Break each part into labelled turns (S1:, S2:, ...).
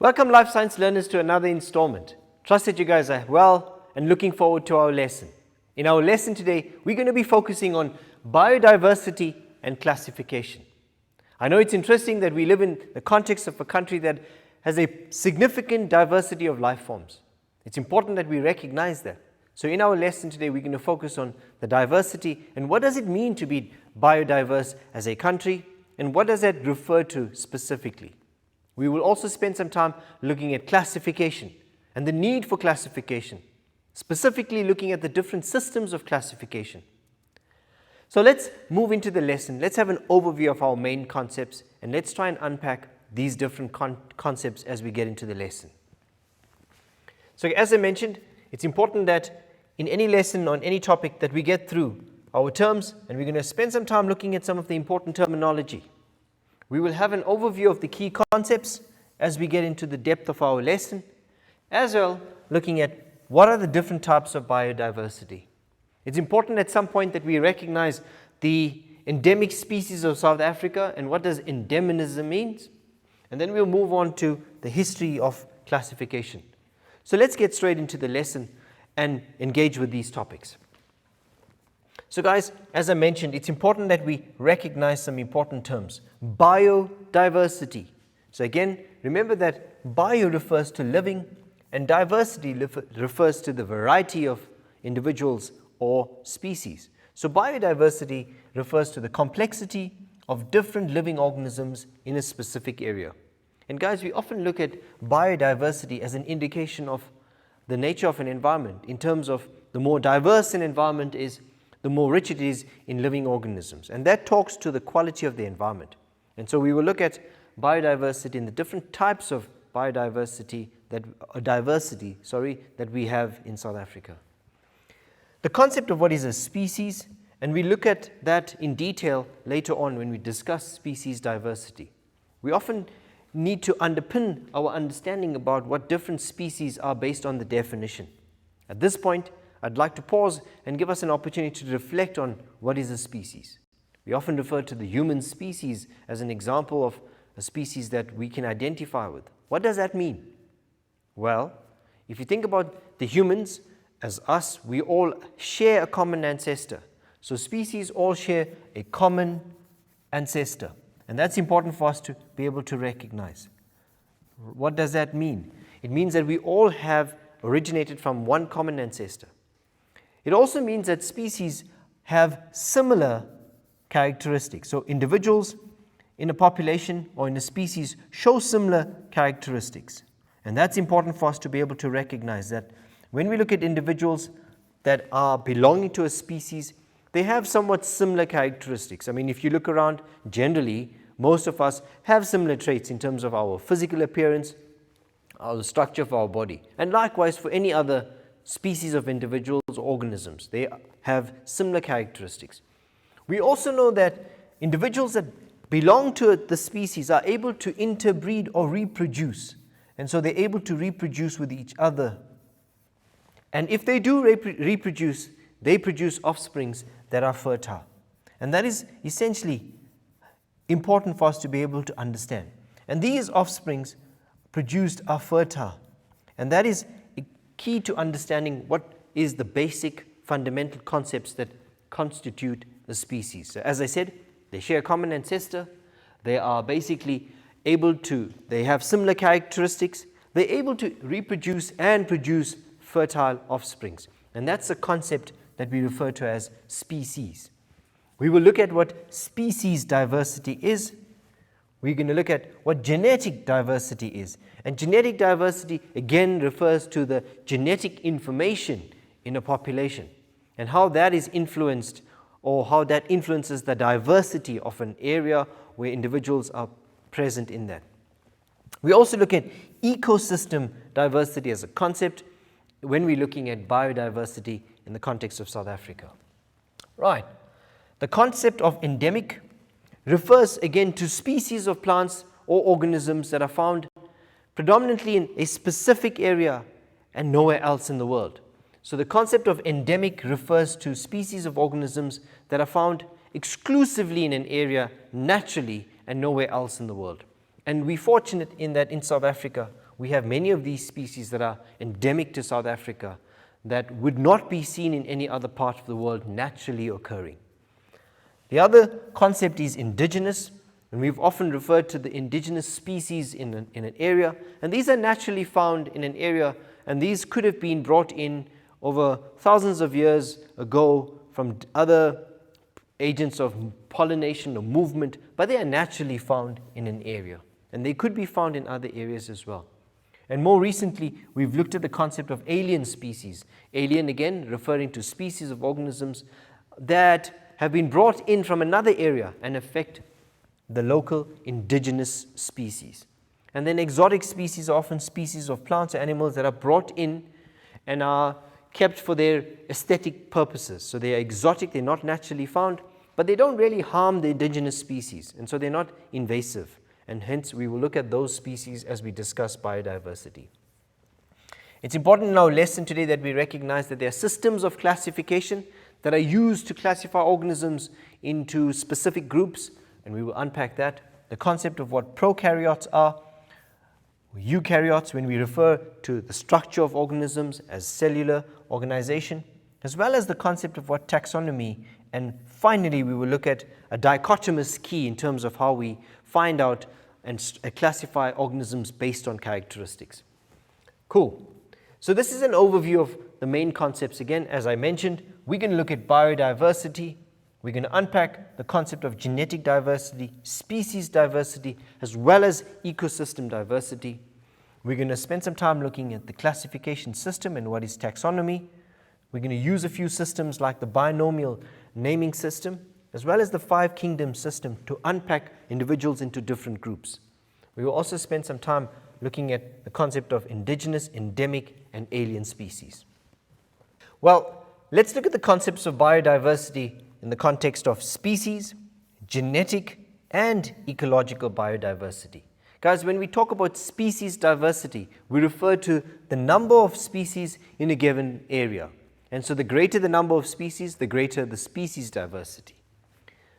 S1: Welcome Life Science learners to another installment. Trust that you guys are well and looking forward to our lesson. In our lesson today, we're going to be focusing on biodiversity and classification. I know it's interesting that we live in the context of a country that has a significant diversity of life forms. It's important that we recognize that. So in our lesson today, we're going to focus on the diversity and what does it mean to be biodiverse as a country and what does that refer to specifically. We will also spend some time looking at classification and the need for classification, specifically looking at the different systems of classification. So let's move into the lesson. Let's have an overview of our main concepts and let's try and unpack these different concepts as we get into the lesson. So as I mentioned, it's important that in any lesson on any topic that we get through our terms, and we're going to spend some time looking at some of the important terminology. We will have an overview of the key concepts as we get into the depth of our lesson, as well looking at what are the different types of biodiversity. It's important at some point that we recognize the endemic species of South Africa and what does Endeminism means, and then we'll move on to the history of classification. So let's get straight into the lesson and engage with these topics. So guys, as I mentioned, it's important that we recognize some important terms. Biodiversity. So again, remember that bio refers to living and diversity refers to the variety of individuals or species. So biodiversity refers to the complexity of different living organisms in a specific area. And guys, we often look at biodiversity as an indication of the nature of an environment in terms of the more diverse an environment is, the more rich it is in living organisms. And that talks to the quality of the environment. And so we will look at biodiversity and the different types of biodiversity that we have in South Africa. The concept of what is a species, and we look at that in detail later on when we discuss species diversity. We often need to underpin our understanding about what different species are based on the definition. At this point, I'd like to pause and give us an opportunity to reflect on what is a species. We often refer to the human species as an example of a species that we can identify with. What does that mean? Well, if you think about the humans as us, we all share a common ancestor. So species all share a common ancestor. And that's important for us to be able to recognize. What does that mean? It means that we all have originated from one common ancestor. It also means that species have similar characteristics. So individuals in a population or in a species show similar characteristics. And that's important for us to be able to recognize that when we look at individuals that are belonging to a species, they have somewhat similar characteristics. I mean, if you look around, generally, most of us have similar traits in terms of our physical appearance, the structure of our body. And likewise, for any other species of individuals or organisms, they have similar characteristics. We also know that individuals that belong to the species are able to interbreed or reproduce. And so they're able to reproduce with each other. And if they do reproduce, they produce offsprings that are fertile. And that is essentially important for us to be able to understand. And these offsprings produced are fertile. And that is key to understanding what is the basic fundamental concepts that constitute the species. So as I said, they share a common ancestor. They are basically they have similar characteristics. They're able to reproduce and produce fertile offsprings. And that's a concept that we refer to as species. We will look at what species diversity is. We're going to look at what genetic diversity is. And genetic diversity again refers to the genetic information in a population and how that is influenced or how that influences the diversity of an area where individuals are present in that. We also look at ecosystem diversity as a concept when we're looking at biodiversity in the context of South Africa. Right. The concept of endemic refers again to species of plants or organisms that are found predominantly in a specific area and nowhere else in the world. So the concept of endemic refers to species of organisms that are found exclusively in an area naturally and nowhere else in the world. And we're fortunate in that in South Africa, we have many of these species that are endemic to South Africa that would not be seen in any other part of the world naturally occurring. The other concept is indigenous, and we've often referred to the indigenous species in an area, and these are naturally found in an area, and these could have been brought in over thousands of years ago from other agents of pollination or movement, but they are naturally found in an area, and they could be found in other areas as well. And more recently, we've looked at the concept of alien species. Alien, again, referring to species of organisms that have been brought in from another area and affect the local indigenous species. And then exotic species are often species of plants or animals that are brought in and are kept for their aesthetic purposes. So they are exotic, they're not naturally found, but they don't really harm the indigenous species, and so they're not invasive. And hence, we will look at those species as we discuss biodiversity. It's important in our lesson today that we recognize that there are systems of classification that are used to classify organisms into specific groups, and we will unpack that. The concept of what prokaryotes are, eukaryotes when we refer to the structure of organisms as cellular organization, as well as the concept of what taxonomy, and finally we will look at a dichotomous key in terms of how we find out and classify organisms based on characteristics. Cool. So this is an overview of the main concepts. Again, as I mentioned, we're going to look at biodiversity. We're going to unpack the concept of genetic diversity, species diversity, as well as ecosystem diversity. We're going to spend some time looking at the classification system and what is taxonomy. We're going to use a few systems like the binomial naming system, as well as the five kingdom system to unpack individuals into different groups. We will also spend some time looking at the concept of indigenous, endemic, and alien species. Well, let's look at the concepts of biodiversity in the context of species, genetic, and ecological biodiversity. Guys, when we talk about species diversity, we refer to the number of species in a given area. And so the greater the number of species, the greater the species diversity.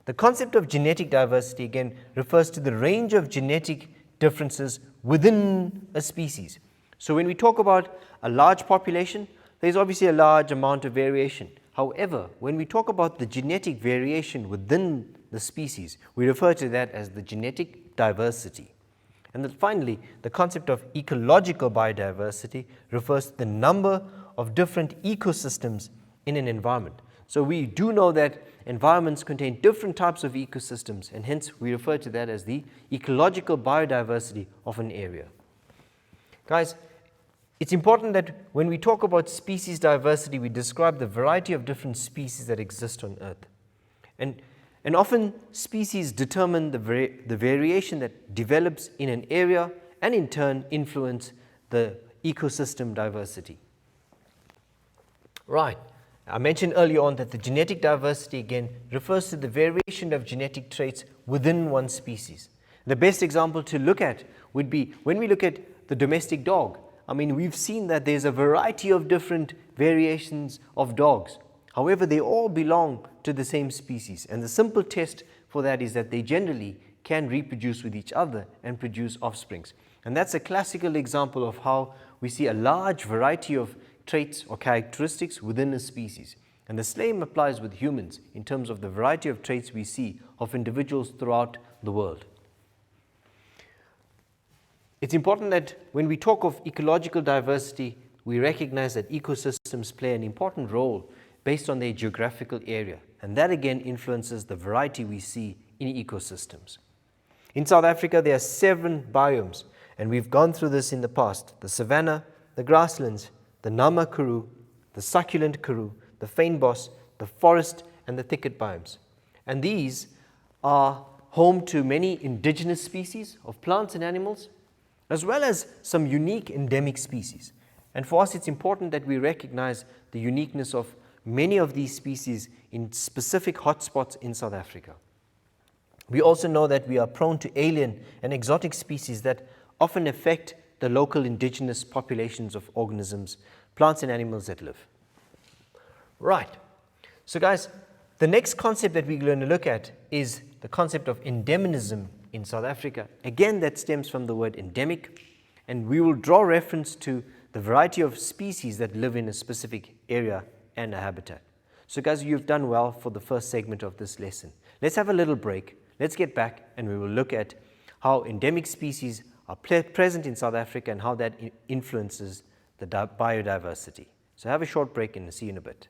S1: The concept of genetic diversity, again, refers to the range of genetic differences within a species. So when we talk about a large population, there's obviously a large amount of variation. However, when we talk about the genetic variation within the species, we refer to that as the genetic diversity. And then finally, the concept of ecological biodiversity refers to the number of different ecosystems in an environment. So we do know that environments contain different types of ecosystems, and hence we refer to that as the ecological biodiversity of an area. Guys, it's important that when we talk about species diversity, we describe the variety of different species that exist on Earth. And often species determine the variation that develops in an area and in turn influence the ecosystem diversity. Right. I mentioned earlier on that the genetic diversity again refers to the variation of genetic traits within one species. The best example to look at would be when we look at the domestic dog. I mean, we've seen that there's a variety of different variations of dogs. However, they all belong to the same species, and the simple test for that is that they generally can reproduce with each other and produce offsprings. And that's a classical example of how we see a large variety of traits or characteristics within a species. And the same applies with humans in terms of the variety of traits we see of individuals throughout the world. It's important that when we talk of ecological diversity, we recognize that ecosystems play an important role based on their geographical area, and that again influences the variety we see in ecosystems. In South Africa, there are 7 biomes, and we've gone through this in the past: the savanna, the grasslands, the Nama Karoo, the succulent Karoo, the fynbos, the forest, and the thicket biomes. And these are home to many indigenous species of plants and animals, as well as some unique endemic species. And for us, it's important that we recognize the uniqueness of many of these species in specific hotspots in South Africa. We also know that we are prone to alien and exotic species that often affect the local indigenous populations of organisms, plants and animals that live. Right. So guys, the next concept that we're going to look at is the concept of Endeminism in South Africa. Again, that stems from the word endemic. and we will draw reference to the variety of species that live in a specific area and a habitat. So guys, you've done well for the first segment of this lesson. Let's have a little break. Let's get back and we will look at how endemic species are present in South Africa and how that influences the biodiversity. So have a short break and see you in a bit.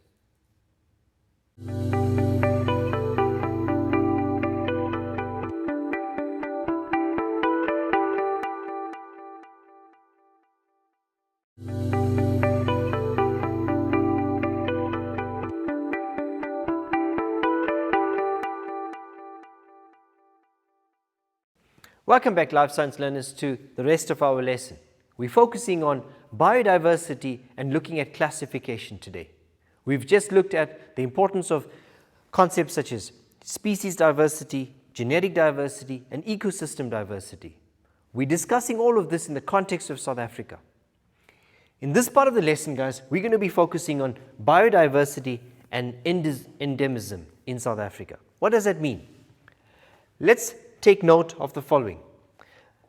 S1: Welcome back, life science learners, to the rest of our lesson. We're focusing on biodiversity and looking at classification today. We've just looked at the importance of concepts such as species diversity, genetic diversity, and ecosystem diversity. We're discussing all of this in the context of South Africa. In this part of the lesson, guys, we're going to be focusing on biodiversity and endemism in South Africa. What does that mean? Let's take note of the following.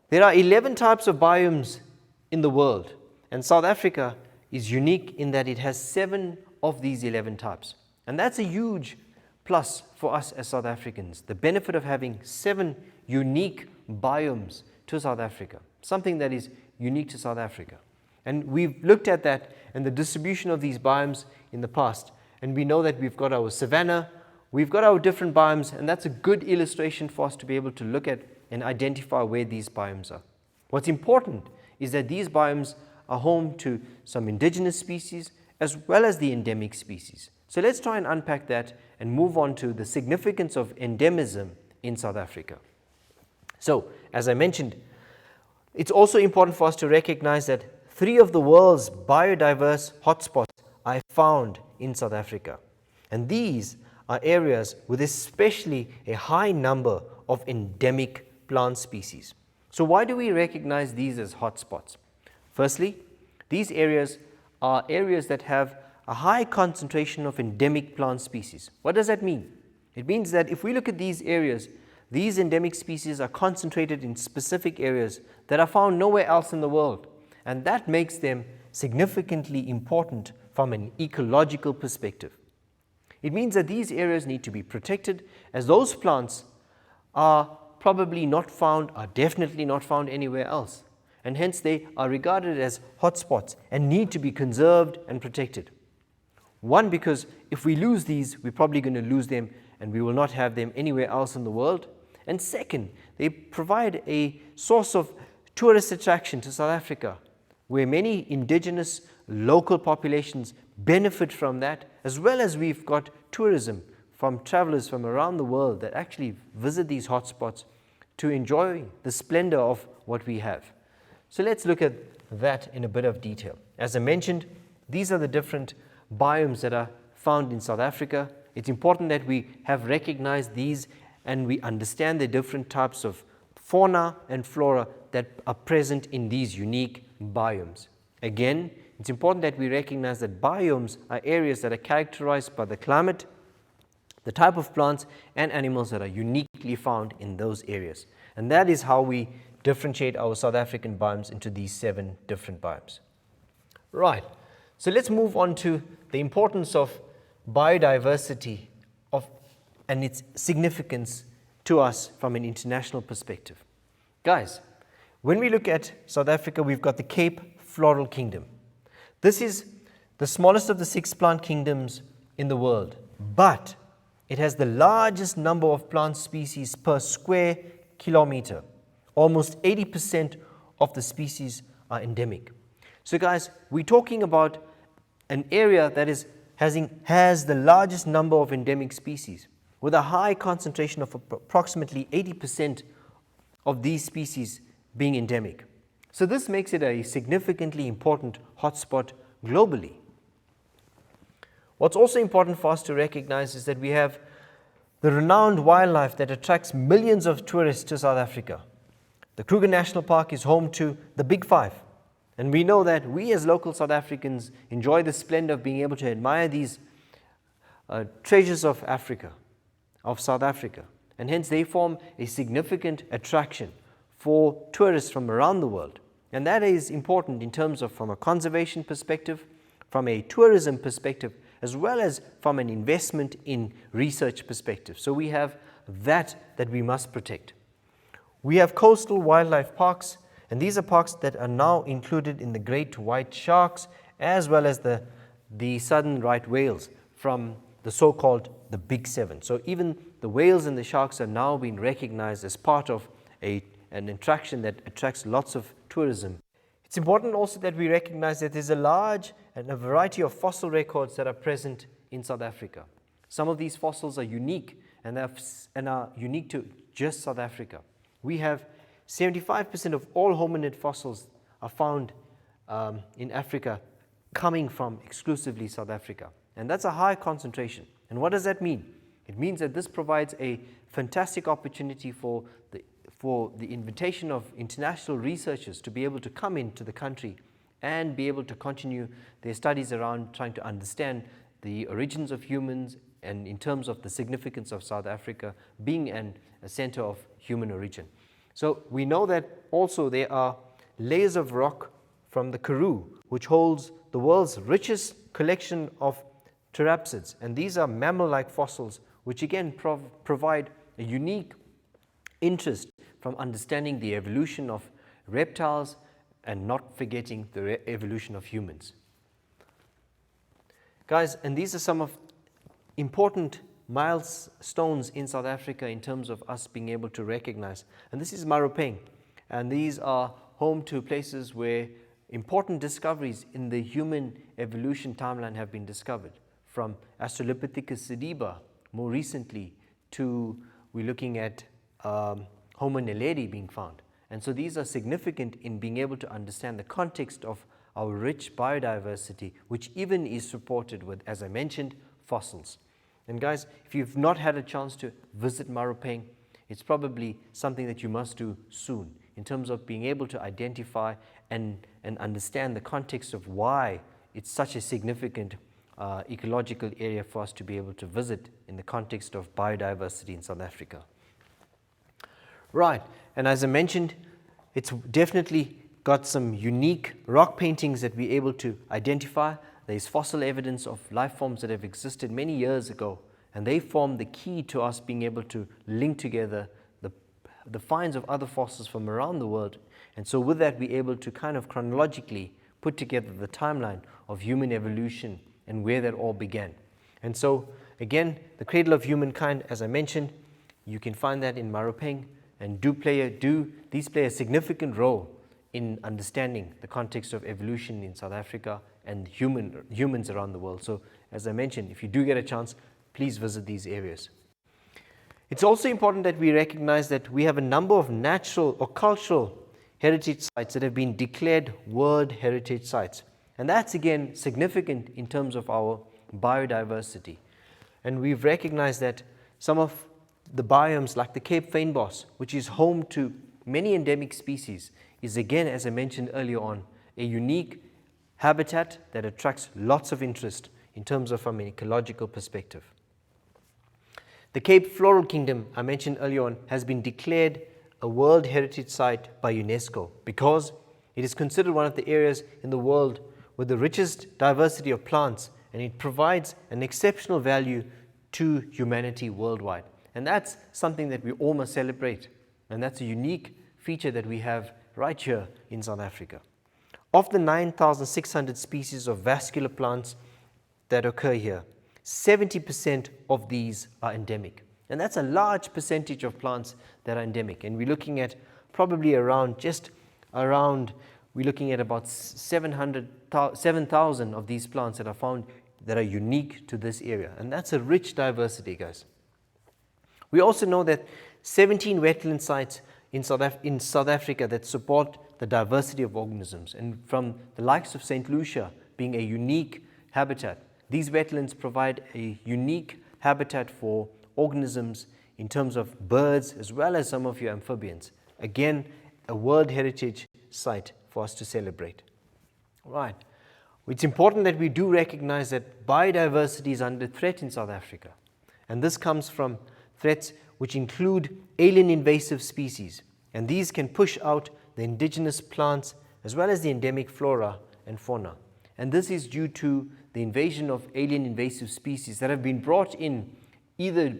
S1: There are 11 types of biomes in the world, and South Africa is unique in that it has 7 of these 11 types. And that's a huge plus for us as South Africans, the benefit of having 7 unique biomes to South Africa, something that is unique to South Africa. And we've looked at that and the distribution of these biomes in the past, and we know that we've got our savanna, we've got our different biomes, and that's a good illustration for us to be able to look at and identify where these biomes are. What's important is that these biomes are home to some indigenous species as well as the endemic species. So let's try and unpack that and move on to the significance of endemism in South Africa. So, as I mentioned, it's also important for us to recognize that 3 of the world's biodiverse hotspots are found in South Africa. And these are areas with especially a high number of endemic plant species. So why do we recognize these as hotspots? Firstly, these areas are areas that have a high concentration of endemic plant species. What does that mean? It means that if we look at these areas, these endemic species are concentrated in specific areas that are found nowhere else in the world, and that makes them significantly important from an ecological perspective. It means that these areas need to be protected, as those plants are probably not found, are definitely not found anywhere else, and hence they are regarded as hotspots and need to be conserved and protected. One, because if we lose these, we're probably going to lose them and we will not have them anywhere else in the world. And second, they provide a source of tourist attraction to South Africa, where many indigenous local populations benefit from that, as well as we've got tourism from travelers from around the world that actually visit these hotspots to enjoy the splendor of what we have. So let's look at that in a bit of detail. As I mentioned, these are the different biomes that are found in South Africa. It's important that we have recognized these and we understand the different types of fauna and flora that are present in these unique biomes. Again, it's important that we recognize that biomes are areas that are characterized by the climate, the type of plants and animals that are uniquely found in those areas. And that is how we differentiate our South African biomes into these 7 different biomes. Right, so let's move on to the importance of biodiversity and its significance to us from an international perspective. Guys, when we look at South Africa, we've got the Cape Floral Kingdom. This is the smallest of the 6 plant kingdoms in the world, but it has the largest number of plant species per square kilometer. Almost 80% of the species are endemic. So guys, we're talking about an area that has the largest number of endemic species, with a high concentration of approximately 80% of these species being endemic. So this makes it a significantly important hotspot globally. What's also important for us to recognize is that we have the renowned wildlife that attracts millions of tourists to South Africa. The Kruger National Park is home to the Big Five, and we know that we as local South Africans enjoy the splendor of being able to admire these treasures of Africa, of South Africa, and hence they form a significant attraction for tourists from around the world. And that is important in terms of from a conservation perspective, from a tourism perspective, as well as from an investment in research perspective. So we have that we must protect. We have coastal wildlife parks, and these are parks that are now included in the great white sharks as well as the southern right whales from the so-called the Big Seven. So even the whales and the sharks are now being recognized as part of an attraction that attracts lots of tourism. It's important also that we recognize that there's a large and a variety of fossil records that are present in South Africa. Some of these fossils are unique and are unique to just South Africa. We have 75% of all hominid fossils are found in Africa coming from exclusively South Africa. And that's a high concentration. And what does that mean? It means that this provides a fantastic opportunity for the invitation of international researchers to be able to come into the country and be able to continue their studies around trying to understand the origins of humans and in terms of the significance of South Africa being a center of human origin. So we know that also there are layers of rock from the Karoo, which holds the world's richest collection of pterapsids, and these are mammal-like fossils which again provide a unique interest from understanding the evolution of reptiles and not forgetting the evolution of humans. Guys, and these are some of important milestones in South Africa in terms of us being able to recognize. And this is Maropeng, and these are home to places where important discoveries in the human evolution timeline have been discovered, from Australopithecus sediba more recently to we're looking at Homo naledi being found. And so these are significant in being able to understand the context of our rich biodiversity, which even is supported with, as I mentioned, fossils. And guys, if you've not had a chance to visit Maropeng, it's probably something that you must do soon in terms of being able to identify and understand the context of why it's such a significant ecological area for us to be able to visit in the context of biodiversity in South Africa. Right, and as I mentioned, it's definitely got some unique rock paintings that we're able to identify. There's fossil evidence of life forms that have existed many years ago, and they form the key to us being able to link together the finds of other fossils from around the world. And so with that, we're able to kind of chronologically put together the timeline of human evolution and where that all began. And so again, the cradle of humankind, as I mentioned, you can find that in Maropeng, and these play a significant role in understanding the context of evolution in South Africa and humans around the world. So as I mentioned, if you do get a chance, please visit these areas. It's also important that we recognize that we have a number of natural or cultural heritage sites that have been declared World Heritage Sites. And that's again significant in terms of our biodiversity. And we've recognized that some of the biomes like the Cape Fynbos, which is home to many endemic species, is again, as I mentioned earlier on, a unique habitat that attracts lots of interest in terms of from an ecological perspective. The Cape Floral Kingdom, I mentioned earlier on, has been declared a World Heritage Site by UNESCO because it is considered one of the areas in the world with the richest diversity of plants, and it provides an exceptional value to humanity worldwide. And that's something that we all must celebrate, and that's a unique feature that we have right here in South Africa. Of the 9,600 species of vascular plants that occur here, 70% of these are endemic. And that's a large percentage of plants that are endemic. And we're looking at probably we're looking at about 7,000 of these plants that are found that are unique to this area. And that's a rich diversity, guys. We also know that 17 wetland sites in South Africa that support the diversity of organisms, and from the likes of St. Lucia being a unique habitat. These wetlands provide a unique habitat for organisms in terms of birds as well as some of your amphibians. Again, a World Heritage Site for us to celebrate. Right. It's important that we do recognize that biodiversity is under threat in South Africa. And this comes from threats which include alien invasive species. And these can push out the indigenous plants as well as the endemic flora and fauna. And this is due to the invasion of alien invasive species that have been brought in either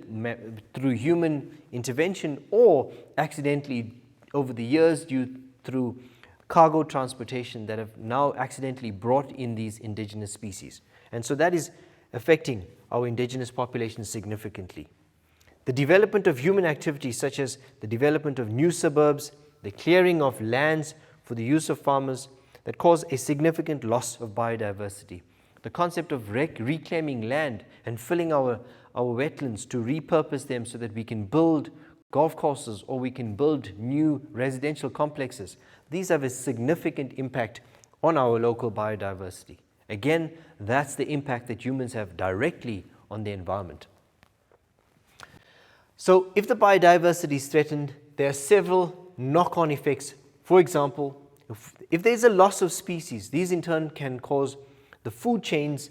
S1: through human intervention or accidentally over the years through cargo transportation that have now accidentally brought in these indigenous species. And so that is affecting our indigenous population significantly. The development of human activities such as the development of new suburbs, the clearing of lands for the use of farmers that cause a significant loss of biodiversity. The concept of reclaiming land and filling our wetlands to repurpose them so that we can build golf courses or we can build new residential complexes. These have a significant impact on our local biodiversity. Again, that's the impact that humans have directly on the environment. So if the biodiversity is threatened, there are several knock-on effects. For example, if there's a loss of species, these in turn can cause the food chains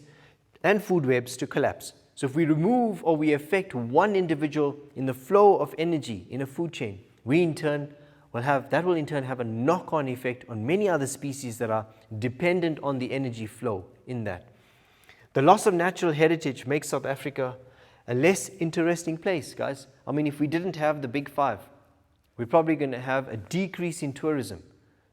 S1: and food webs to collapse. So if we remove or we affect one individual in the flow of energy in a food chain, we in turn will have a knock-on effect on many other species that are dependent on the energy flow in that. The loss of natural heritage makes South Africa a less interesting place, guys. I mean, if we didn't have the big five, we're probably going to have a decrease in tourism.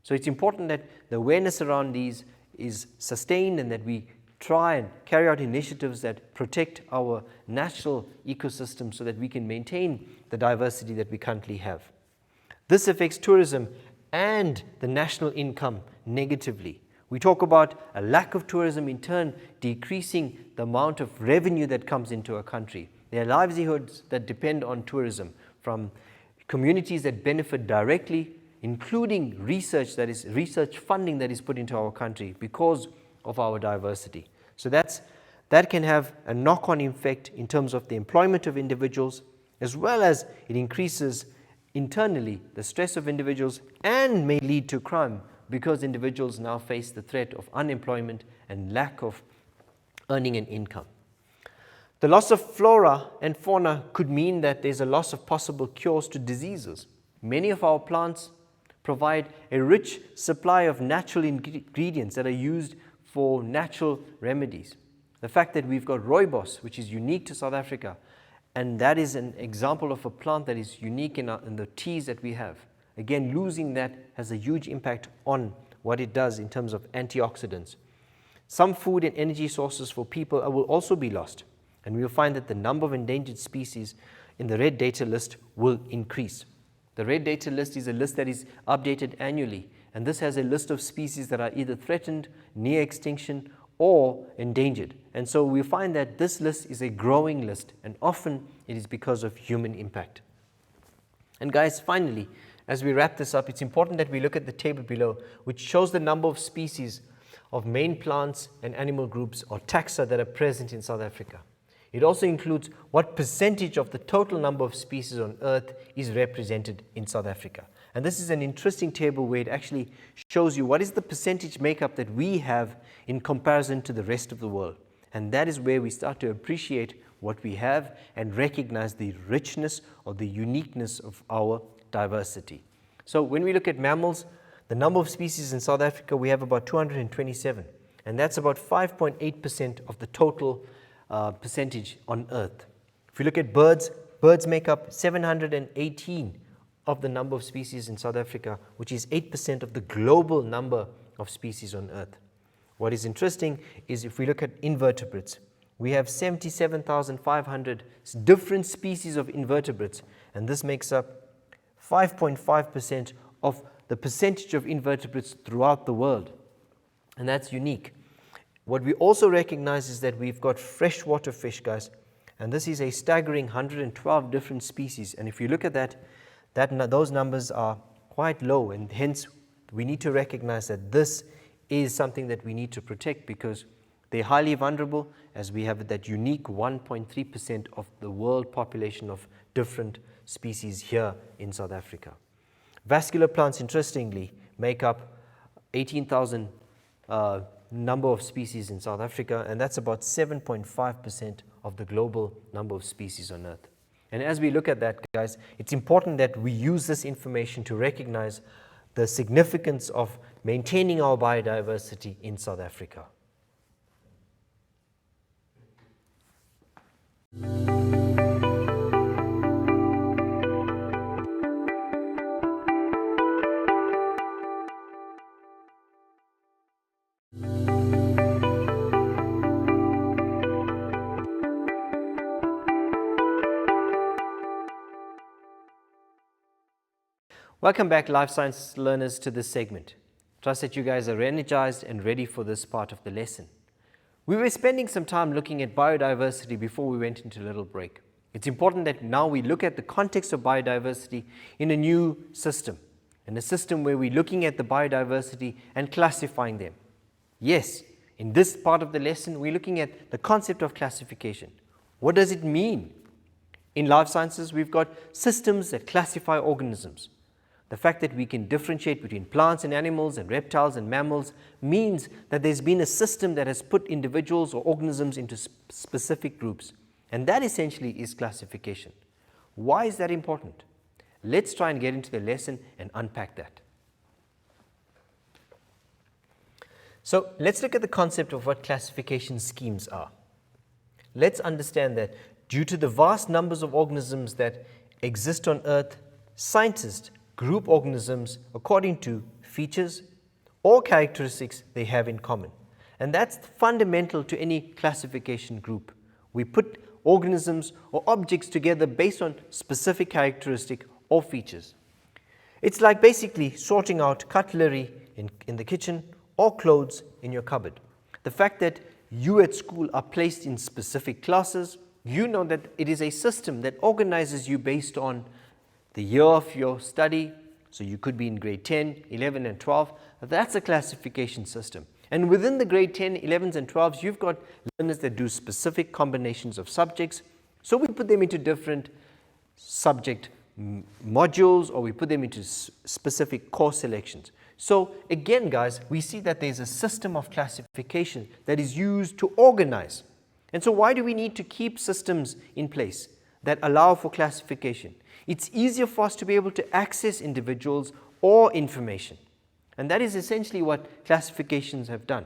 S1: So it's important that the awareness around these is sustained and that we try and carry out initiatives that protect our natural ecosystem so that we can maintain the diversity that we currently have. This affects tourism and the national income negatively. We talk about a lack of tourism, in turn decreasing the amount of revenue that comes into a country. There are livelihoods that depend on tourism from communities that benefit directly, including research funding that is put into our country because of our diversity. So that can have a knock-on effect in terms of the employment of individuals, as well as it increases internally the stress of individuals and may lead to crime because individuals now face the threat of unemployment and lack of earning an income. The loss of flora and fauna could mean that there's a loss of possible cures to diseases. Many of our plants provide a rich supply of natural ingredients that are used for natural remedies. The fact that we've got rooibos, which is unique to South Africa, and that is an example of a plant that is unique in the teas that we have. Again, losing that has a huge impact on what it does in terms of antioxidants. Some food and energy sources for people will also be lost, and we will find that the number of endangered species in the red data list will increase. The red data list is a list that is updated annually, and this has a list of species that are either threatened, near extinction, or endangered. And so we find that this list is a growing list, and often it is because of human impact. And guys, finally, as we wrap this up, it's important that we look at the table below, which shows the number of species of main plants and animal groups or taxa that are present in South Africa. It also includes what percentage of the total number of species on Earth is represented in South Africa. And this is an interesting table where it actually shows you what is the percentage makeup that we have in comparison to the rest of the world. And that is where we start to appreciate what we have and recognize the richness or the uniqueness of our diversity. So when we look at mammals, the number of species in South Africa, we have about 227. And that's about 5.8% of the total percentage on Earth. If we look at birds, birds make up 718 of the number of species in South Africa, which is 8% of the global number of species on Earth. What is interesting is if we look at invertebrates, we have 77,500 different species of invertebrates, and this makes up 5.5% of the percentage of invertebrates throughout the world. And that's unique. What we also recognize is that we've got freshwater fish, guys, and this is a staggering 112 different species. And if you look at those numbers are quite low, and hence we need to recognize that this is something that we need to protect because they're highly vulnerable, as we have that unique 1.3% of the world population of different species here in South Africa. Vascular plants, interestingly, make up 18,000 number of species in South Africa, and that's about 7.5% of the global number of species on Earth. And as we look at that, guys, it's important that we use this information to recognize the significance of maintaining our biodiversity in South Africa. Welcome back, life science learners, to this segment. Trust that you guys are energized and ready for this part of the lesson. We were spending some time looking at biodiversity before we went into a little break. It's important that now we look at the context of biodiversity in a new system, in a system where we're looking at the biodiversity and classifying them. Yes, in this part of the lesson, we're looking at the concept of classification. What does it mean? In life sciences, we've got systems that classify organisms. The fact that we can differentiate between plants and animals and reptiles and mammals means that there's been a system that has put individuals or organisms into specific groups. And that essentially is classification. Why is that important? Let's try and get into the lesson and unpack that. So let's look at the concept of what classification schemes are. Let's understand that due to the vast numbers of organisms that exist on Earth, scientists group organisms according to features or characteristics they have in common. And that's fundamental to any classification group. We put organisms or objects together based on specific characteristic or features. It's like basically sorting out cutlery in the kitchen or clothes in your cupboard. The fact that you at school are placed in specific classes, you know that it is a system that organizes you based on the year of your study. So you could be in grade 10, 11 and 12. That's a classification system. And within the grade 10, 11s and 12s, you've got learners that do specific combinations of subjects. So we put them into different subject modules, or we put them into specific course selections. So again, guys, we see that there's a system of classification that is used to organize. And so why do we need to keep systems in place that allow for classification? It's easier for us to be able to access individuals or information. And that is essentially what classifications have done.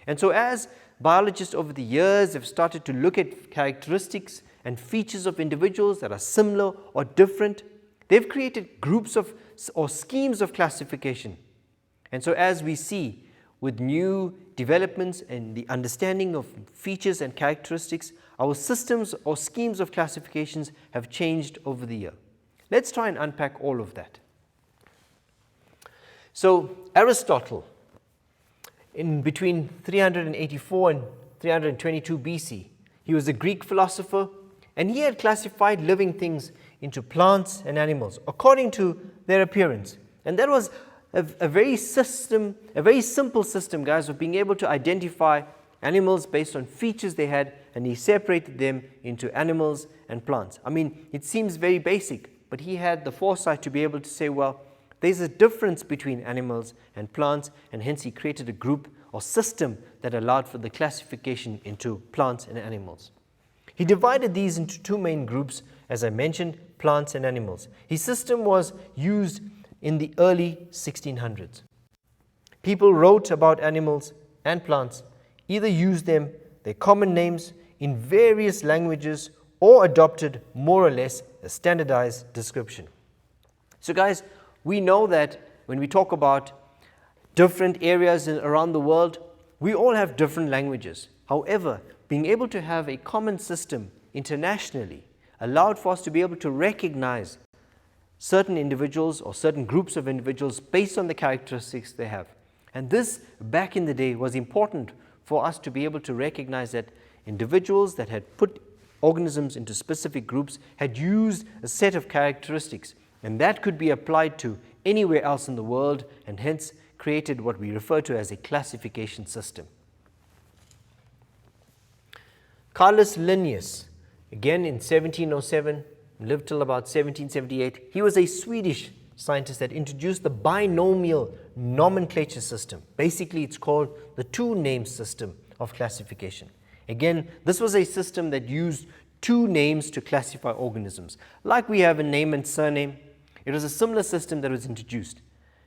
S1: And so as biologists over the years have started to look at characteristics and features of individuals that are similar or different, they've created groups of or schemes of classification. And so as we see with new developments and the understanding of features and characteristics, our systems or schemes of classifications have changed over the year. Let's try and unpack all of that. So Aristotle, in between 384 and 322 BC, he was a Greek philosopher, and he had classified living things into plants and animals according to their appearance. And that was a very simple system, guys, of being able to identify animals based on features they had, and he separated them into animals and plants. I mean, it seems very basic, but he had the foresight to be able to say, well, there's a difference between animals and plants, and hence he created a group or system that allowed for the classification into plants and animals. He divided these into two main groups, as I mentioned, plants and animals. His system was used in the early 1600s. People wrote about animals and plants, either used them, their common names, in various languages, or adopted more or less a standardized description. So guys, we know that when we talk about different areas around the world, we all have different languages. However, being able to have a common system internationally allowed for us to be able to recognize certain individuals or certain groups of individuals based on the characteristics they have. And this, back in the day, was important for us to be able to recognize that individuals that had put organisms into specific groups had used a set of characteristics, and that could be applied to anywhere else in the world, and hence created what we refer to as a classification system. Carolus Linnaeus, again in 1707, lived till about 1778. He was a Swedish scientist that introduced the binomial nomenclature system. Basically, it's called the two-name system of classification. Again, this was a system that used two names to classify organisms. Like we have a name and surname, it was a similar system that was introduced.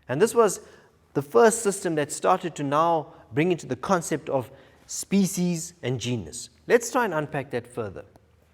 S1: And this was the first system that started to now bring into the concept of species and genus. Let's try and unpack that further.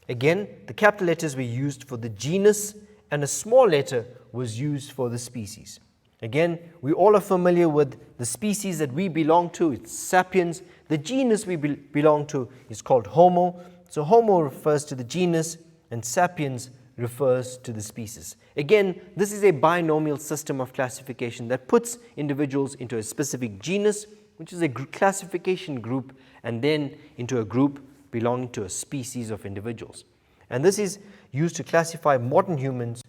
S1: Again, the capital letters were used for the genus and a small letter was used for the species. Again, we all are familiar with the species that we belong to, it's sapiens. The genus we belong to is called Homo. So Homo refers to the genus and sapiens refers to the species. Again, this is a binomial system of classification that puts individuals into a specific genus, which is a classification group, and then into a group belonging to a species of individuals. And this is used to classify modern humans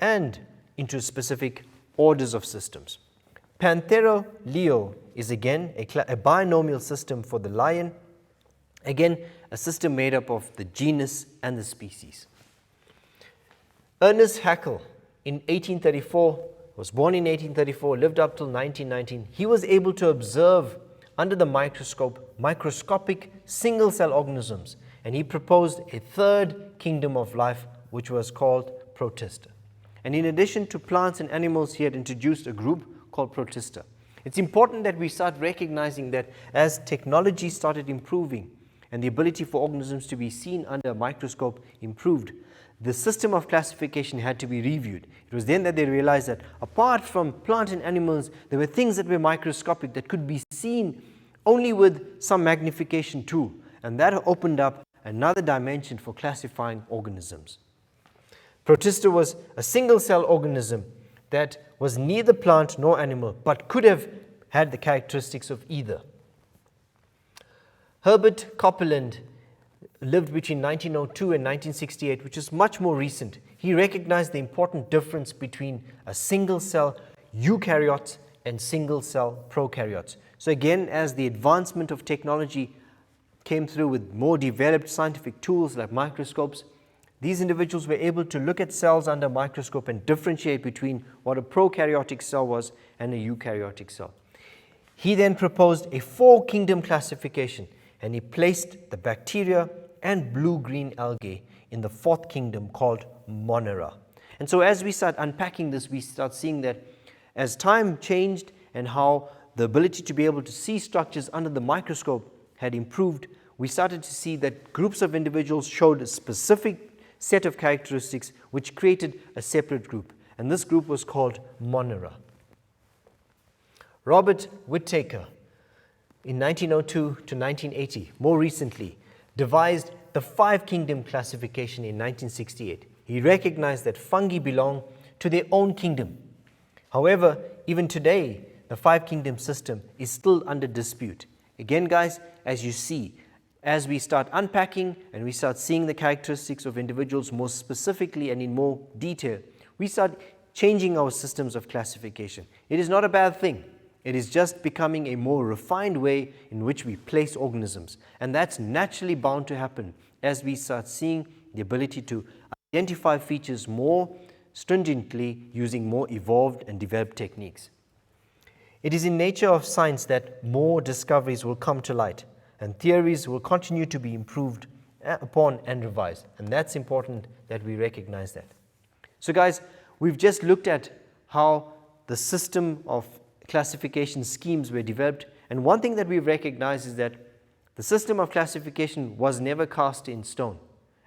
S1: and into specific orders of systems. Panthera Leo is again a binomial system for the lion. Again, a system made up of the genus and the species. Ernest Hackl in 1834, was born in 1834, lived up till 1919. He was able to observe under the microscope microscopic single-cell organisms, and he proposed a third kingdom of life which was called Protista. And in addition to plants and animals, he had introduced a group called Protista. It's important that we start recognizing that as technology started improving and the ability for organisms to be seen under a microscope improved, the system of classification had to be reviewed. It was then that they realized that apart from plant and animals, there were things that were microscopic that could be seen only with some magnification tool, and that opened up another dimension for classifying organisms. Protista was a single-cell organism that was neither plant nor animal, but could have had the characteristics of either. Herbert Copeland lived between 1902 and 1968, which is much more recent. He recognized the important difference between a single-cell eukaryotes and single-cell prokaryotes. So again, as the advancement of technology came through with more developed scientific tools like microscopes, these individuals were able to look at cells under a microscope and differentiate between what a prokaryotic cell was and a eukaryotic cell. He then proposed a four-kingdom classification, and he placed the bacteria and blue-green algae in the fourth kingdom called Monera. And so as we start unpacking this, we start seeing that as time changed and how the ability to be able to see structures under the microscope had improved, we started to see that groups of individuals showed a specific set of characteristics which created a separate group, and this group was called Monera. Robert Whittaker in 1902 to 1980, more recently, devised the five-kingdom classification in 1968. He recognized that fungi belong to their own kingdom. However, even today, the five-kingdom system is still under dispute. Again, guys, as you see, as we start unpacking and we start seeing the characteristics of individuals more specifically and in more detail, we start changing our systems of classification. It is not a bad thing. It is just becoming a more refined way in which we place organisms. And that's naturally bound to happen as we start seeing the ability to identify features more stringently using more evolved and developed techniques. It is in nature of science that more discoveries will come to light, and theories will continue to be improved upon and revised. And that's important that we recognize that. So guys, we've just looked at how the system of classification schemes were developed, and one thing that we've recognized is that the system of classification was never cast in stone.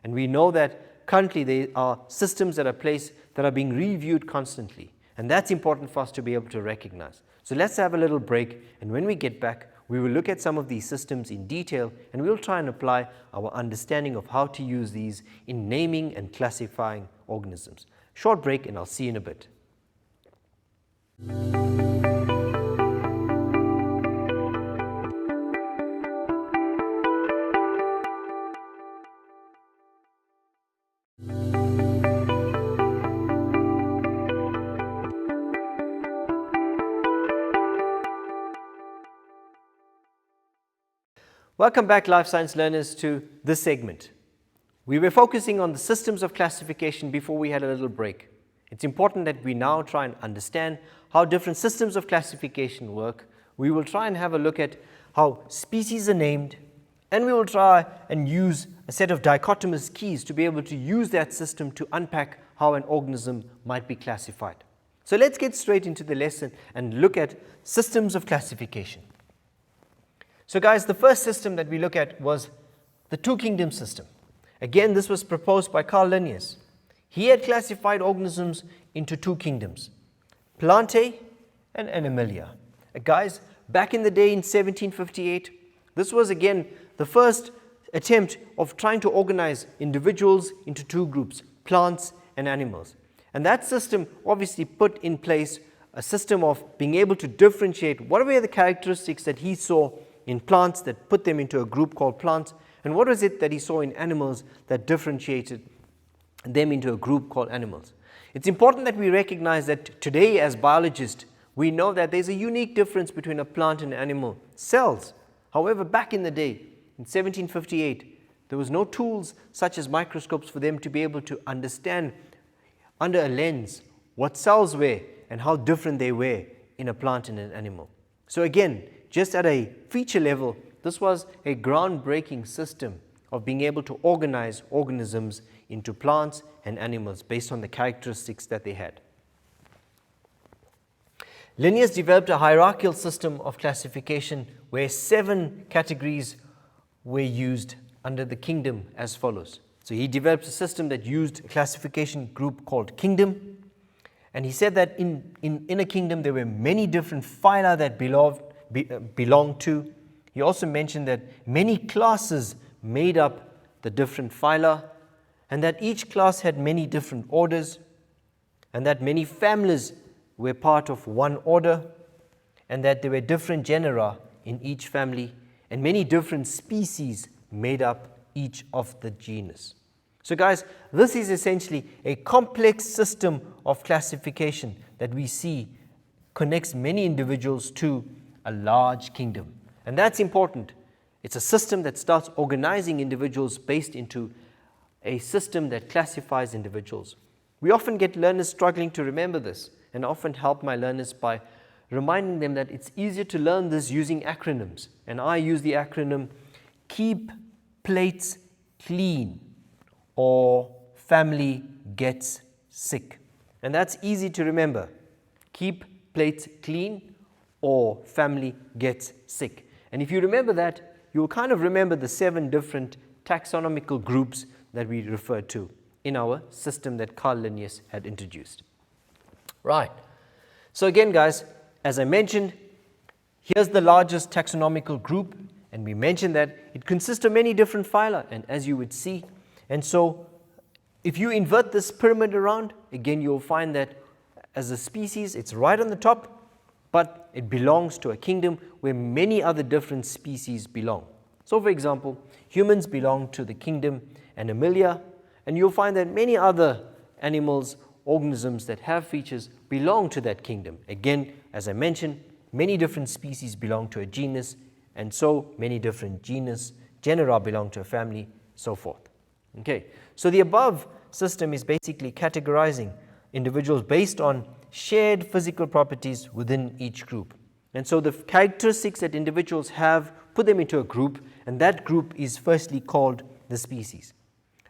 S1: And we know that currently there are systems that are placed that are being reviewed constantly, and that's important for us to be able to recognize. So let's have a little break, and when we get back, we will look at some of these systems in detail, and we'll try and apply our understanding of how to use these in naming and classifying organisms. Short break, and I'll see you in a bit. Welcome back, life science learners, to this segment. We were focusing on the systems of classification before we had a little break. It's important that we now try and understand how different systems of classification work. We will try and have a look at how species are named, and we will try and use a set of dichotomous keys to be able to use that system to unpack how an organism might be classified. So let's get straight into the lesson and look at systems of classification. So guys, the first system that we look at was the two-kingdom system. Again, this was proposed by Carl Linnaeus. He had classified organisms into two kingdoms, Plantae and Animalia. Guys, back in the day in 1758, this was again the first attempt of trying to organize individuals into two groups, plants and animals. And that system obviously put in place a system of being able to differentiate what were the characteristics that he saw in plants that put them into a group called plants, and what was it that he saw in animals that differentiated them into a group called animals. It's important that we recognize that today as biologists, we know that there's a unique difference between a plant and an animal cells. However, back in the day, in 1758, there was no tools such as microscopes for them to be able to understand under a lens what cells were and how different they were in a plant and an animal. So again, just at a feature level, this was a groundbreaking system of being able to organize organisms into plants and animals based on the characteristics that they had. Linnaeus developed a hierarchical system of classification where 7 categories were used under the kingdom as follows. So he developed a system that used a classification group called kingdom, and he said that in a kingdom there were many different phyla that belonged to. He also mentioned that many classes made up the different phyla, and that each class had many different orders, and that many families were part of one order, and that there were different genera in each family, and many different species made up each of the genus. So guys, this is essentially a complex system of classification that we see connects many individuals to a large kingdom. And that's important. It's a system that starts organizing individuals based into a system that classifies individuals. We often get learners struggling to remember this, and often help my learners by reminding them that it's easier to learn this using acronyms. And I use the acronym Keep Plates Clean, or Family Gets Sick. And that's easy to remember. Keep plates clean, or family gets sick. And if you remember that, you'll kind of remember the 7 different taxonomical groups that we refer to in our system that Carl Linnaeus had introduced. Right. So again, guys, as I mentioned, here's the largest taxonomical group, and we mentioned that it consists of many different phyla, and as you would see, and so if you invert this pyramid around, again, you'll find that as a species, it's right on the top, but it belongs to a kingdom where many other different species belong. So for example, humans belong to the kingdom Animalia, and you'll find that many other animals, organisms that have features belong to that kingdom. Again, as I mentioned, many different species belong to a genus, and so many different genera belong to a family, so forth. Okay, so the above system is basically categorizing individuals based on shared physical properties within each group. And so the characteristics that individuals have put them into a group, and that group is firstly called the species.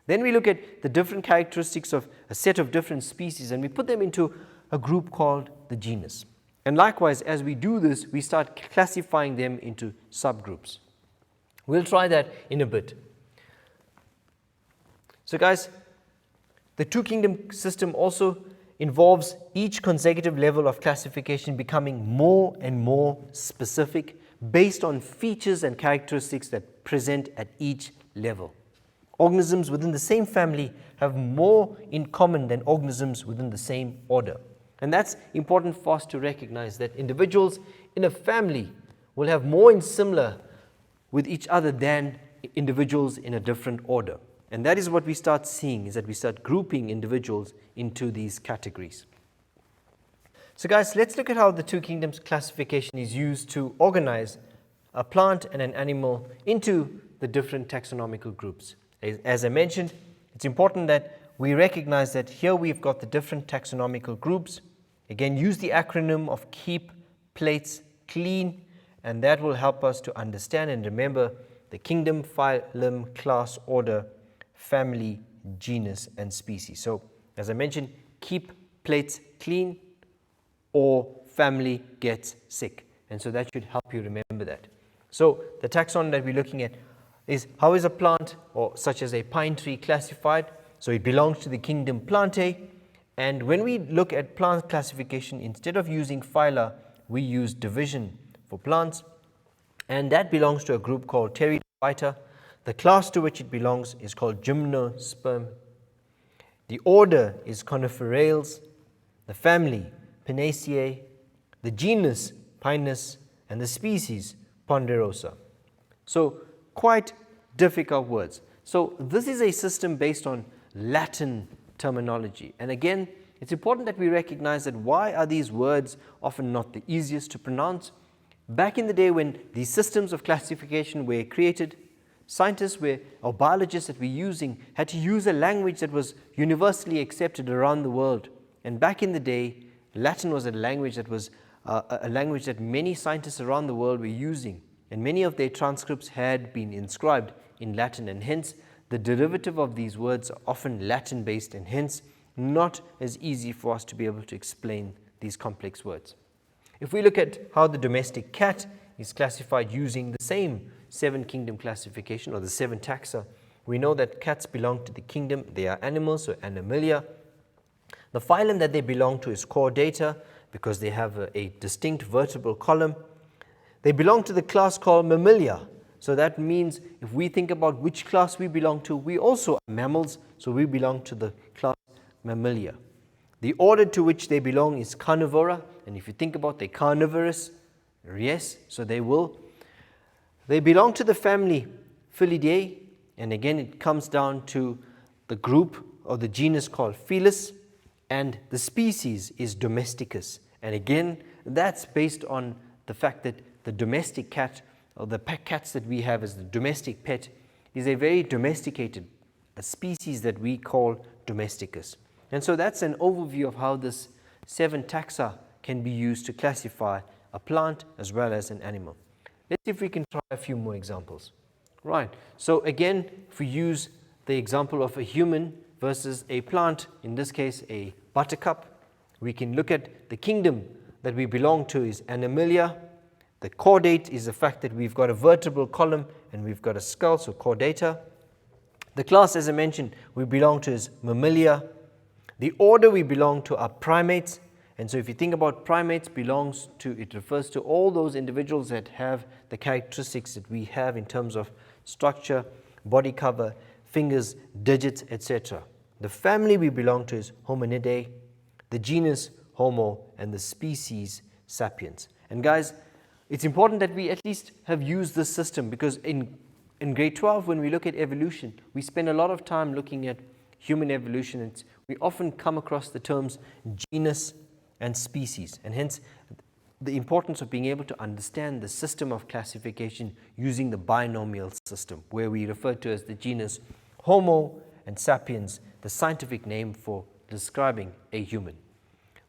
S1: Then we look at the different characteristics of a set of different species, and we put them into a group called the genus. And likewise, as we do this, we start classifying them into subgroups. We'll try that in a bit. So guys, the two-kingdom system also involves each consecutive level of classification becoming more and more specific based on features and characteristics that present at each level. Organisms within the same family have more in common than organisms within the same order. And that's important for us to recognize, that individuals in a family will have more in similar with each other than individuals in a different order. And that is what we start seeing, is that we start grouping individuals into these categories. So guys, let's look at how the two kingdoms classification is used to organize a plant and an animal into the different taxonomical groups. As I mentioned, it's important that we recognize that here we've got the different taxonomical groups. Again, use the acronym of Keep Plates Clean, and that will help us to understand and remember the kingdom, phylum, class, order, family, genus, and species. So, as I mentioned, keep plates clean, or family gets sick. And so that should help you remember that. So the taxon that we're looking at is how is a plant or such as a pine tree classified? So it belongs to the kingdom Plantae. And when we look at plant classification, instead of using phyla, we use division for plants. And that belongs to a group called Pteridophyta. The class to which it belongs is called Gymnosperm. The order is Coniferales. The family, Pinaceae. The genus, Pinus. And the species, Ponderosa. So quite difficult words. So this is a system based on Latin terminology. And again, it's important that we recognize that why are these words often not the easiest to pronounce? Back in the day when these systems of classification were created, scientists or biologists that we're using had to use a language that was universally accepted around the world. And back in the day, Latin was a language that many scientists around the world were using. And many of their transcripts had been inscribed in Latin, and hence the derivative of these words are often Latin-based, and hence not as easy for us to be able to explain these complex words. If we look at how the domestic cat is classified using the same 7-kingdom classification or the 7 taxa, we know that cats belong to the kingdom, they are animals, so Animalia. The phylum that they belong to is Chordata because they have a distinct vertebral column. They belong to the class called Mammalia. So that means if we think about which class we belong to, we also are mammals, so we belong to the class Mammalia. The order to which they belong is Carnivora, and if you think about they're carnivorous, yes, so they belong to the family Felidae, and again it comes down to the group or the genus called Felis, and the species is Domesticus. And again, that's based on the fact that the domestic cat or the pet cats that we have as the domestic pet is a very domesticated species that we call Domesticus. And so that's an overview of how this 7 taxa can be used to classify a plant as well as an animal. Let's see if we can try a few more examples. Right, so again, if we use the example of a human versus a plant, in this case a buttercup, we can look at the kingdom that we belong to is Animalia. The chordate is the fact that we've got a vertebral column and we've got a skull, so Chordata. The class, as I mentioned, we belong to is Mammalia. The order we belong to are primates, and so if you think about primates, it refers to all those individuals that have the characteristics that we have in terms of structure, body cover, fingers, digits, etc. The family we belong to is Hominidae, the genus Homo, and the species Sapiens. And guys, it's important that we at least have used this system, because in grade 12, when we look at evolution, we spend a lot of time looking at human evolution, and we often come across the terms genus and species, and hence the importance of being able to understand the system of classification using the binomial system, where we refer to as the genus Homo and Sapiens, the scientific name for describing a human.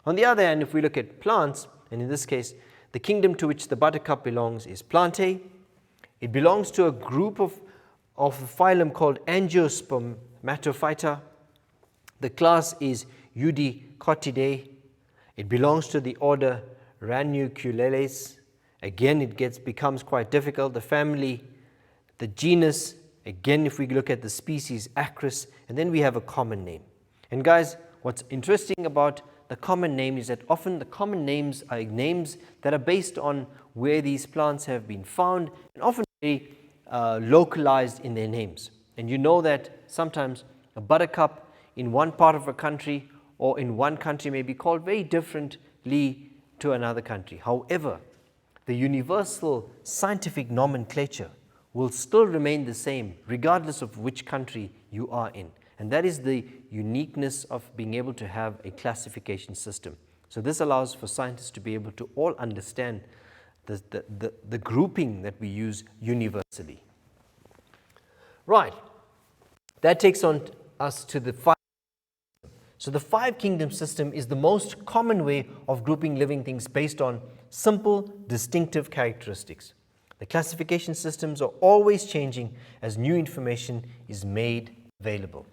S1: On the other hand, if we look at plants, and in this case, the kingdom to which the buttercup belongs is Plantae. It belongs to a group of a phylum called Angiospermatophyta. The class is Eudicotidae. It belongs to the order Ranunculales. Again, it becomes quite difficult. The family, the genus, again, if we look at the species, Acris, and then we have a common name. And guys, what's interesting about the common name is that often the common names are names that are based on where these plants have been found, and often very localized in their names. And you know that sometimes a buttercup in one part of a country or in one country may be called very differently to another country. However, the universal scientific nomenclature will still remain the same regardless of which country you are in. And that is the uniqueness of being able to have a classification system. So this allows for scientists to be able to all understand the grouping that we use universally. Right, that takes us to the 5. So the 5-kingdom system is the most common way of grouping living things based on simple, distinctive characteristics. The classification systems are always changing as new information is made available.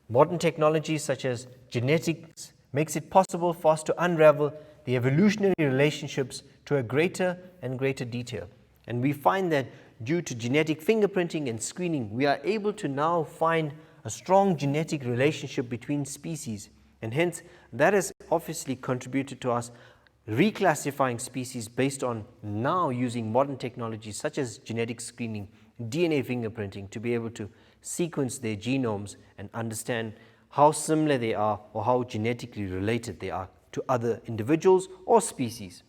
S1: Modern technologies such as genetics makes it possible for us to unravel the evolutionary relationships to a greater and greater detail. And we find that due to genetic fingerprinting and screening, we are able to now find a strong genetic relationship between species, and hence that has obviously contributed to us reclassifying species based on now using modern technologies such as genetic screening, DNA fingerprinting, to be able to sequence their genomes and understand how similar they are or how genetically related they are to other individuals or species.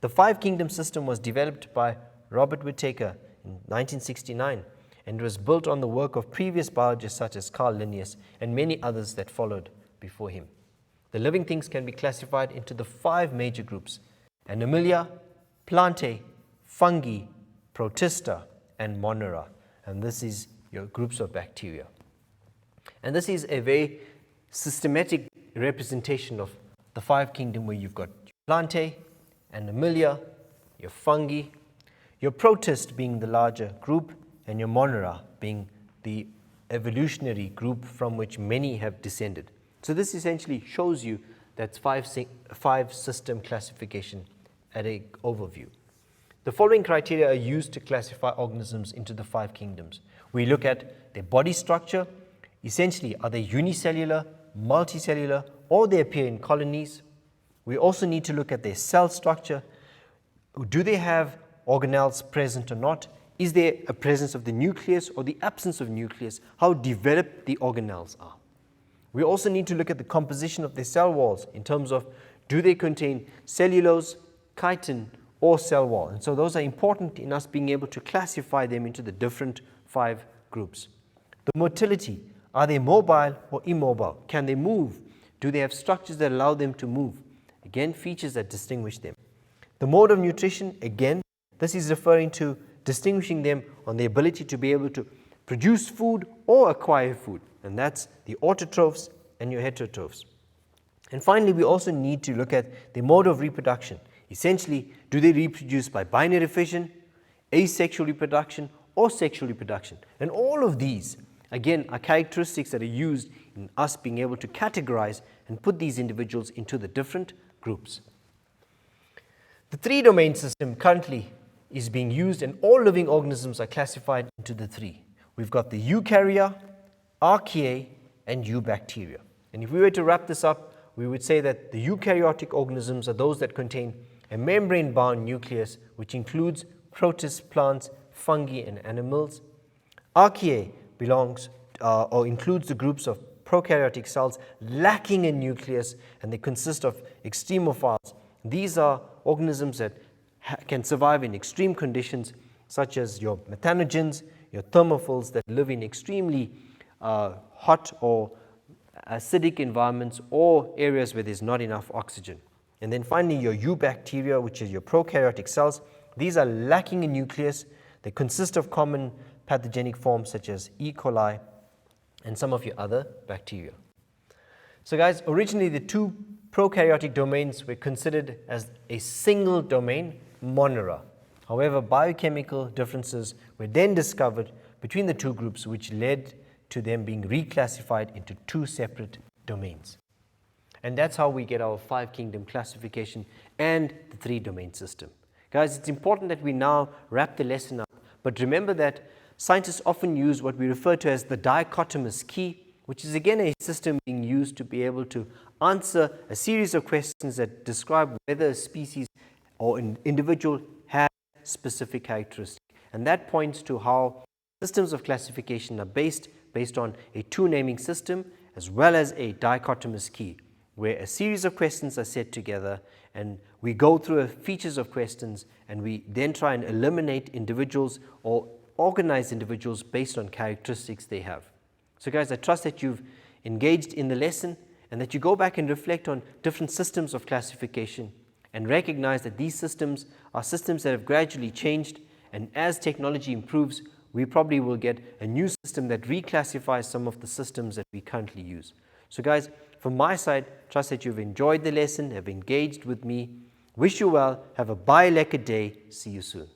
S1: The five kingdom system was developed by Robert Whittaker in 1969 and was built on the work of previous biologists such as Carl Linnaeus and many others that followed before him. The living things can be classified into the five major groups: Animalia, Plantae, Fungi, Protista, and Monera. And this is your groups of bacteria. And this is a very systematic representation of the five kingdom, where you've got Plantae, Animalia, your fungi, your protist being the larger group, and your Monera being the evolutionary group from which many have descended. So this essentially shows you that's five system classification at an overview. The following criteria are used to classify organisms into the five kingdoms. We look at their body structure. Essentially, are they unicellular, multicellular, or they appear in colonies? We also need to look at their cell structure. Do they have organelles present or not? Is there a presence of the nucleus or the absence of nucleus? How developed the organelles are. We also need to look at the composition of their cell walls in terms of, do they contain cellulose, chitin, or cell wall? And so those are important in us being able to classify them into the different five groups. The motility, are they mobile or immobile? Can they move? Do they have structures that allow them to move? Again, features that distinguish them. The mode of nutrition, again, this is referring to distinguishing them on the ability to be able to produce food or acquire food, and that's the autotrophs and your heterotrophs. And finally, we also need to look at the mode of reproduction. Essentially, do they reproduce by binary fission, asexual reproduction, or sexual reproduction? And all of these, again, are characteristics that are used in us being able to categorize and put these individuals into the different groups. The three-domain system currently is being used, and all living organisms are classified into the three. We've got the eukarya, archaea, and eubacteria. And if we were to wrap this up, we would say that the eukaryotic organisms are those that contain a membrane-bound nucleus, which includes protists, plants, fungi, and animals. Archaea belongs or includes the groups of prokaryotic cells lacking a nucleus, and they consist of extremophiles. These are organisms that can survive in extreme conditions, such as your methanogens, your thermophils that live in extremely hot or acidic environments or areas where there's not enough oxygen. And then finally, your eubacteria, which is your prokaryotic cells. These are lacking a nucleus. They consist of common pathogenic forms such as E. coli and some of your other bacteria. So guys, originally the two prokaryotic domains were considered as a single domain, Monera. However, biochemical differences were then discovered between the two groups, which led to them being reclassified into two separate domains. And that's how we get our five kingdom classification and the three domain system. Guys, it's important that we now wrap the lesson up, but remember that scientists often use what we refer to as the dichotomous key, which is again a system being used to be able to answer a series of questions that describe whether a species or an individual has specific characteristics. And that points to how systems of classification are based on a two-naming system as well as a dichotomous key, where a series of questions are set together and we go through features of questions and we then try and eliminate individuals or organize individuals based on characteristics they have. So guys, I trust that you've engaged in the lesson and that you go back and reflect on different systems of classification and recognize that these systems are systems that have gradually changed, and as technology improves, we probably will get a new system that reclassifies some of the systems that we currently use. So guys, from my side, trust that you've enjoyed the lesson, have engaged with me. Wish you well, have a bye-lekker day, see you soon.